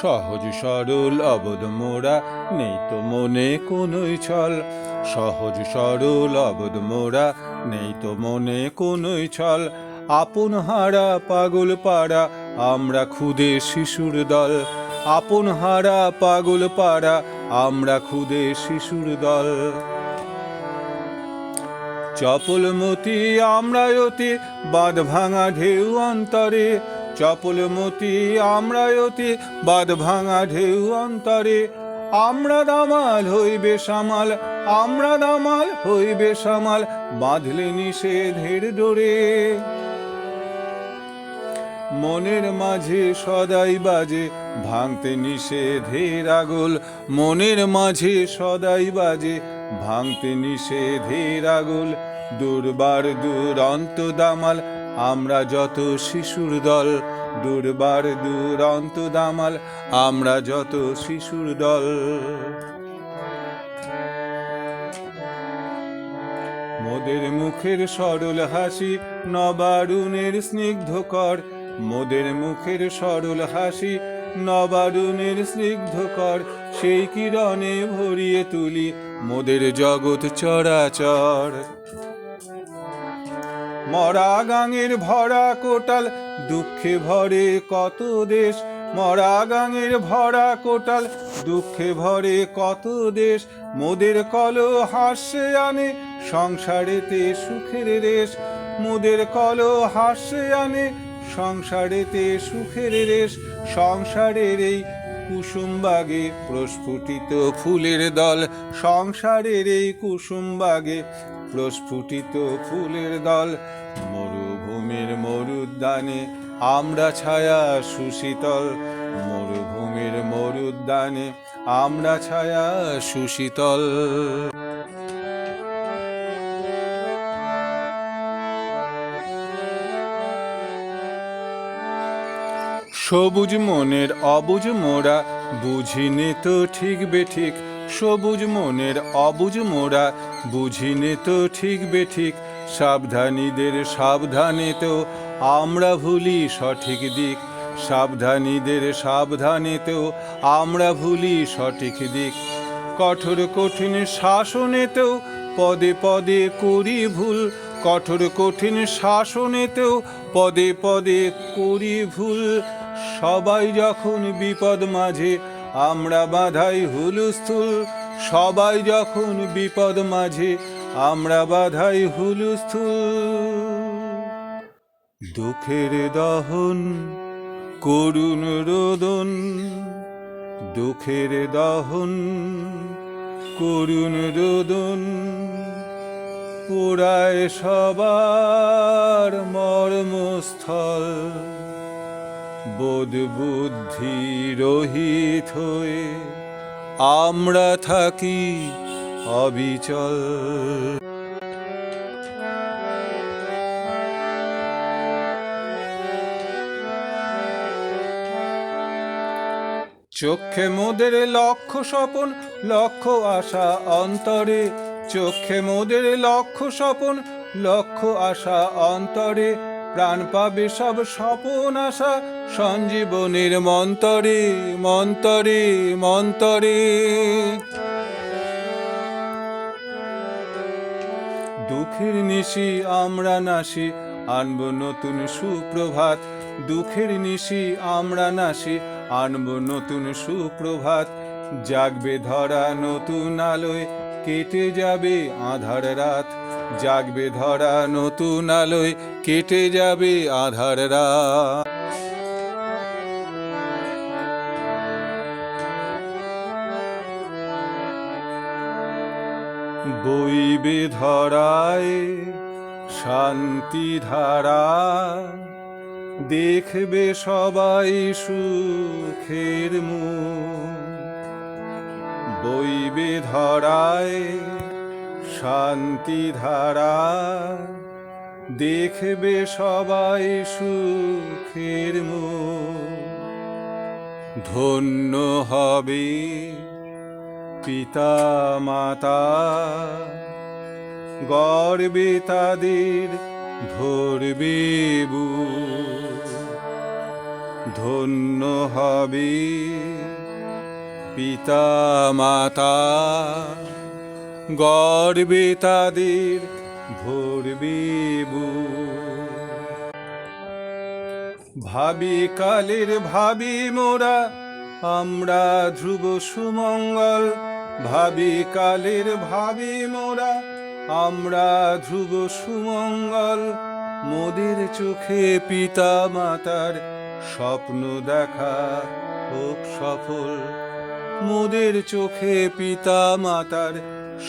সহজ সরল অবধ মোরা, নেই তো মনে কোনোই ছল। সহজ সরল অবধ মোরা, নেই তো মনে কোনোই ছল। আপন হারা পাগল পাড়া, আমরা খুদে শিশুর দল। আপন হারা পাগল পাড়া, আমরা খুদে শিশুর দল। চপলমতি আমরা অতি, বাঁধ ভাঙা ঢেউ অন্তরে। চপলমতি আমরা অতি, বাঁধ ভাঙা ঢেউ অন্তরে। আমরা দামাল হইবে সামাল, আমরা দামাল হইবে সামাল, বাঁধলে নিষেধের ডোরে। মনের মাঝে সদাই বাজে ভাঙতে নিষেধের আগল। মনের মাঝে সদাই বাজে ভাঙতে নিষেধের আগল। দুর্বার দুরন্ত দামাল, আমরা যত শিশুর দল। দুর্বার দুরন্ত দামাল, আমরা যত শিশুর দল। মোদের মুখের সরল হাসি নবারুণের স্নিগ্ধকর। মোদের মুখের সরল হাসি নবারুণের স্নিগ্ধকর। সেই কিরণে ভরিয়ে তুলি মোদের জগৎ চরাচর। মরা গাঙের ভরা কোটাল, দুঃখে ভরে কত দেশ। মরা গাঙের ভরা কোটাল, দুঃখে ভরে কত দেশ। মোদের কল হাস্যে আনে সংসারেতে সুখের রেশ। মোদের কল হাস্যে আনে সংসারেতে সুখের রেশ। সংসারের এই কুসুমবাগে প্রস্ফুটিত ফুলের দল। সংসারের এই কুসুমবাগে প্রস্ফুটিত ফুলের দল। মরুভূমির মরুদ্যানে আমরা ছায়া সুশীতল। মরুভূমির মরুদ্যানে আমরা ছায়া সুশীতল। সবুজ মনের অবুজ মোরা, বুঝিনে তো ঠিক বেঠিক। সবুজ মনের অবুজ মোরা, বুঝিনে তো ঠিক বেঠিক। সাবধানীদের সাবধানে তো আমরা ভুলি সঠিক দিক। সাবধানীদের সাবধানে তো আমরা ভুলি সঠিক দিক। কঠোর কঠিন শাসনেতেও পদে পদে করি ভুল। কঠোর কঠিন শাসনেতেও পদে পদে করি ভুল। সবাই যখন বিপদ মাঝে আমরা বাধাই হুলস্থুল। সবাই যখন বিপদ মাঝে আমরা বাধাই হুলস্থুল। দুঃখের দহন করুণ রোদন, দুঃখের দহন করুণ রোদন। পোড়ায় সবার মর্মস্থল। বোধ বুদ্ধি রহিত হয়ে আমরা থাকি অবিচল। চোখে মোদের লক্ষ্য স্বপন, লক্ষ্য আশা অন্তরে। চোখে মোদের লক্ষ্য স্বপন, লক্ষ্য আশা অন্তরে। প্রাণ পাবে সব স্বপন আশা সঞ্জীবনের মন্তরে, মন্তরে, মন্তরে। দুঃখের নিশি আমরা নাসি, আনব নতুন সুপ্রভাত। দুঃখের নিশি আমরা নাসি, আনব নতুন সুপ্রভাত। জাগবে ধরা নতুন আলোয়, কেটে যাবে আঁধার রাত। জাগবে ধরা নতুন আলোয়, কেটে যাবে আঁধার রাত। বইবে ধরায় শান্তি ধারা, দেখবে সবাই সুখের মুখ। বইবে ধরায় শান্তি ধারা, দেখবে সবাই সুখের মুখ। ধন্য হবে পিতা মাতা, গর্বে তাদের ভরবে বুক। ধন্য হবে পিতা মাতা, গর্বে তাদের ভরবে বুক। ভাবি কালের ভাবি মোরা আমরা ধ্রুব সুমঙ্গল, ভাবি কালের ভাবি মোরা আমরা ধ্রুব সুমঙ্গল। মোদের চোখে পিতা মাতার স্বপ্ন দেখা হোক সফল, মোদের চোখে পিতা মাতার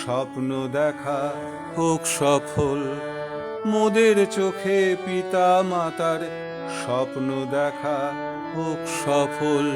স্বপ্ন দেখা হোক সফল, মোদের চোখে পিতা মাতার স্বপ্ন দেখা হোক সফল।